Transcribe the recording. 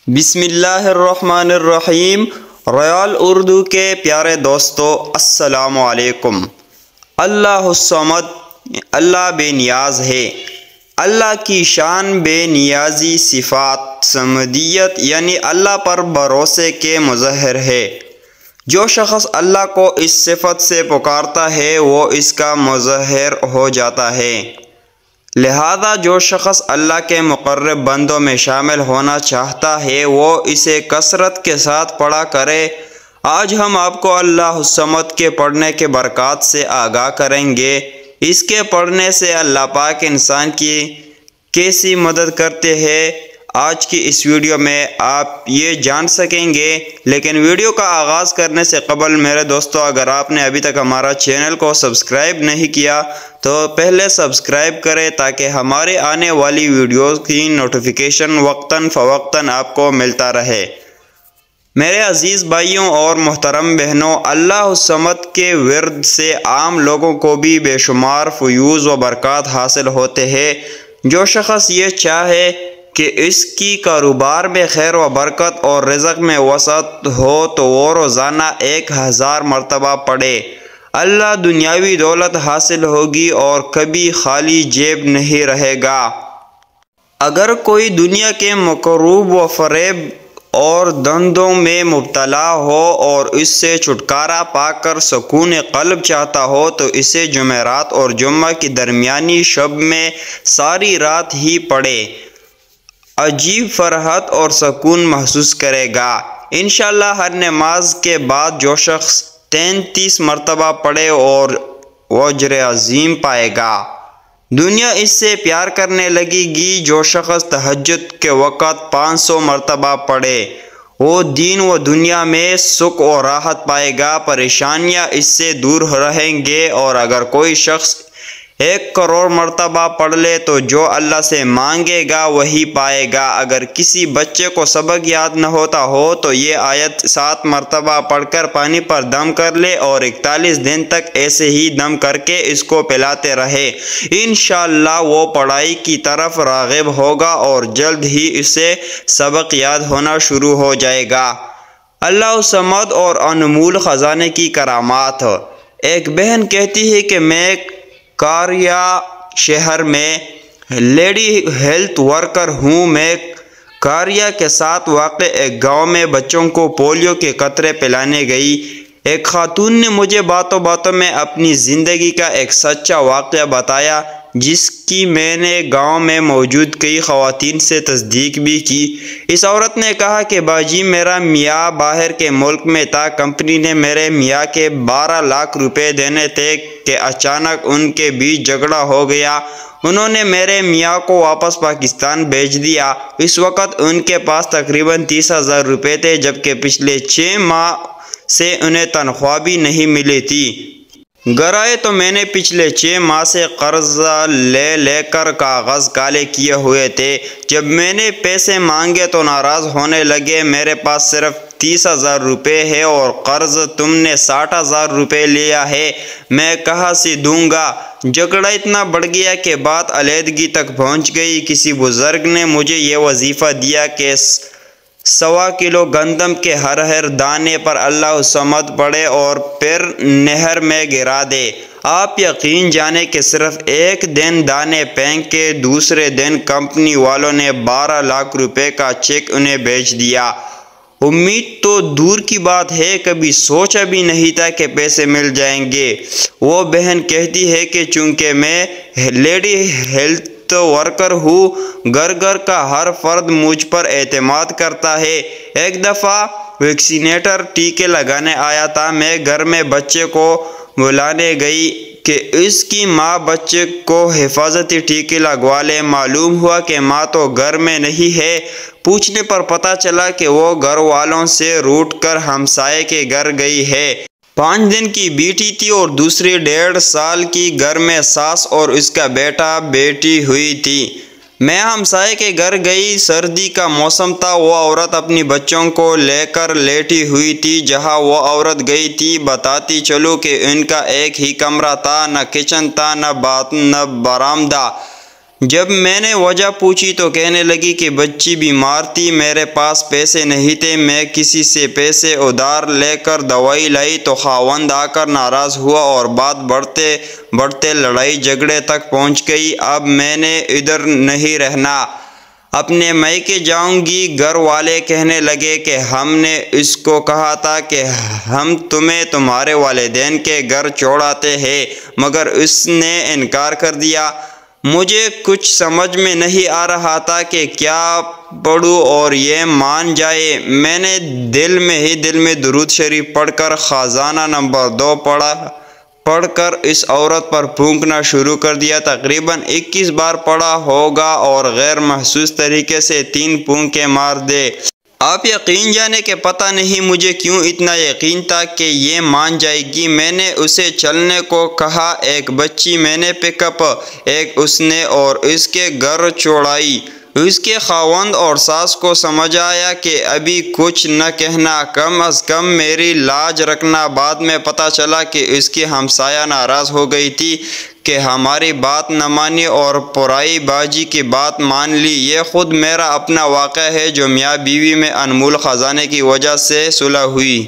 بسم اللہ الرحمن الرحیم۔ ریال اردو کے پیارے دوستو، السلام علیکم۔ اللہ الصمد، اللہ بے نیاز ہے۔ اللہ کی شان بے نیازی، صفات صمدیت یعنی اللہ پر بھروسے کے مظہر ہے۔ جو شخص اللہ کو اس صفت سے پکارتا ہے وہ اس کا مظہر ہو جاتا ہے۔ لہذا جو شخص اللہ کے مقرب بندوں میں شامل ہونا چاہتا ہے وہ اسے کثرت کے ساتھ پڑھا کرے۔ آج ہم آپ کو اللہ الصمد کے پڑھنے کے برکات سے آگاہ کریں گے۔ اس کے پڑھنے سے اللہ پاک انسان کی کیسی مدد کرتے ہیں، آج کی اس ویڈیو میں آپ یہ جان سکیں گے۔ لیکن ویڈیو کا آغاز کرنے سے قبل میرے دوستو، اگر آپ نے ابھی تک ہمارا چینل کو سبسکرائب نہیں کیا تو پہلے سبسکرائب کریں تاکہ ہمارے آنے والی ویڈیوز کی نوٹیفیکیشن وقتاً فوقتاً آپ کو ملتا رہے۔ میرے عزیز بھائیوں اور محترم بہنوں، اللہ الصمد کے ورد سے عام لوگوں کو بھی بے شمار فیوز و برکات حاصل ہوتے ہیں۔ جو شخص یہ چاہے کہ اس کی کاروبار میں خیر و برکت اور رزق میں وسعت ہو تو وہ روزانہ 1000 مرتبہ پڑھے۔ اللہ دنیاوی دولت حاصل ہوگی اور کبھی خالی جیب نہیں رہے گا۔ اگر کوئی دنیا کے مکروب و فریب اور دھندوں میں مبتلا ہو اور اس سے چھٹکارا پا کر سکون قلب چاہتا ہو تو اسے جمعرات اور جمعہ کی درمیانی شب میں ساری رات ہی پڑھے۔ عجیب فرحت اور سکون محسوس کرے گا۔ انشاءاللہ ہر نماز کے بعد جو شخص 33 مرتبہ پڑھے اور وہ اجر عظیم پائے گا۔ دنیا اس سے پیار کرنے لگے گی۔ جو شخص تہجد کے وقت 500 مرتبہ پڑھے وہ دین و دنیا میں سکھ و راحت پائے گا، پریشانیاں اس سے دور رہیں گے۔ اور اگر کوئی شخص 1 کروڑ مرتبہ پڑھ لے تو جو اللہ سے مانگے گا وہی پائے گا۔ اگر کسی بچے کو سبق یاد نہ ہوتا ہو تو یہ آیت 7 مرتبہ پڑھ کر پانی پر دم کر لے اور 41 دن تک ایسے ہی دم کر کے اس کو پلاتے رہے۔ انشاءاللہ وہ پڑھائی کی طرف راغب ہوگا اور جلد ہی اسے سبق یاد ہونا شروع ہو جائے گا۔ اللہ الصمد اور انمول خزانے کی کرامات۔ ایک بہن کہتی ہے کہ میں کاریا شہر میں لیڈی ہیلتھ ورکر ہوں۔ میں کاریا کے ساتھ واقع ایک گاؤں میں بچوں کو پولیو کے قطرے پلانے گئی۔ ایک خاتون نے مجھے باتوں باتوں میں اپنی زندگی کا ایک سچا واقعہ بتایا جس کی میں نے گاؤں میں موجود کئی خواتین سے تصدیق بھی کی۔ اس عورت نے کہا کہ باجی میرا میاں باہر کے ملک میں تھا، کمپنی نے میرے میاں کے 12 لاکھ روپے دینے تھے کہ اچانک ان کے بیچ جھگڑا ہو گیا۔ انہوں نے میرے میاں کو واپس پاکستان بھیج دیا۔ اس وقت ان کے پاس تقریباً 30,000 روپے تھے جبکہ پچھلے 6 ماہ سے انہیں تنخواہ بھی نہیں ملی تھی۔ گھر آئے تو میں نے پچھلے 6 ماہ سے قرضہ لے کر کاغذ کالے کیے ہوئے تھے۔ جب میں نے پیسے مانگے تو ناراض ہونے لگے۔ میرے پاس صرف 30,000 روپے ہے اور قرض تم نے 60,000 روپے لیا ہے، میں کہاں سے دوں گا؟ جھگڑا اتنا بڑھ گیا کہ بات علیحدگی تک پہنچ گئی۔ کسی بزرگ نے مجھے یہ وظیفہ دیا کہ 1.25 کلو گندم کے ہر دانے پر اللہ الصمد پڑھے اور پھر نہر میں گرا دے۔ آپ یقین جانیں کہ صرف ایک دن دانے پھینک کے دوسرے دن کمپنی والوں نے 12 لاکھ روپے کا چیک انہیں بھیج دیا۔ امید تو دور کی بات ہے، کبھی سوچا بھی نہیں تھا کہ پیسے مل جائیں گے۔ وہ بہن کہتی ہے کہ چونکہ میں لیڈی ہیلتھ ورکر ہوں، گھر کا ہر فرد مجھ پر اعتماد کرتا ہے۔ ایک دفعہ ویکسینیٹر ٹیکے لگانے آیا تھا۔ میں گھر میں بچے کو بلانے گئی کہ اس کی ماں بچے کو حفاظتی ٹیکے لگوا لے۔ معلوم ہوا کہ ماں تو گھر میں نہیں ہے۔ پوچھنے پر پتہ چلا کہ وہ گھر والوں سے روٹ کر ہمسائے کے گھر گئی ہے۔ 5 دن کی بیٹی تھی اور دوسری 1.5 سال کی گھر میں ساس اور اس کا بیٹا بیٹھی ہوئی تھی۔ میں ہمسائے کے گھر گئی، سردی کا موسم تھا۔ وہ عورت اپنی بچوں کو لے کر لیٹی ہوئی تھی۔ جہاں وہ عورت گئی تھی بتاتی چلوں کہ ان کا ایک ہی کمرہ تھا، نہ کچن تھا نہ برآمدہ۔ جب میں نے وجہ پوچھی تو کہنے لگی کہ بچی بیمار تھی، میرے پاس پیسے نہیں تھے، میں کسی سے پیسے ادھار لے کر دوائی لائی تو خاوند آ کر ناراض ہوا اور بات بڑھتے بڑھتے لڑائی جھگڑے تک پہنچ گئی۔ اب میں نے ادھر نہیں رہنا، اپنے میکے جاؤں گی۔ گھر والے کہنے لگے کہ ہم نے اس کو کہا تھا کہ ہم تمہیں تمہارے والدین کے گھر چھوڑاتے ہیں، مگر اس نے انکار کر دیا۔ مجھے کچھ سمجھ میں نہیں آ رہا تھا کہ کیا پڑھوں اور یہ مان جائے۔ میں نے دل میں درود شریف پڑھ کر خزانہ نمبر 2 پڑھ کر اس عورت پر پھونکنا شروع کر دیا۔ تقریباً 21 بار پڑھا ہوگا اور غیر محسوس طریقے سے 3 پھونکے مار دے۔ آپ یقین جانے کہ پتہ نہیں مجھے کیوں اتنا یقین تھا کہ یہ مان جائے گی۔ میں نے اسے چلنے کو کہا، ایک بچی میں نے پک اپ، ایک اس نے اور اس کے گھر چھوڑائی۔ اس کے خاوند اور ساس کو سمجھ آیا کہ ابھی کچھ نہ کہنا، کم از کم میری لاج رکھنا۔ بعد میں پتہ چلا کہ اس کی ہمسایہ ناراض ہو گئی تھی کہ ہماری بات نہ مانی اور پرائی باجی کی بات مان لی۔ یہ خود میرا اپنا واقعہ ہے جو میاں بیوی میں انمول خزانے کی وجہ سے صلح ہوئی۔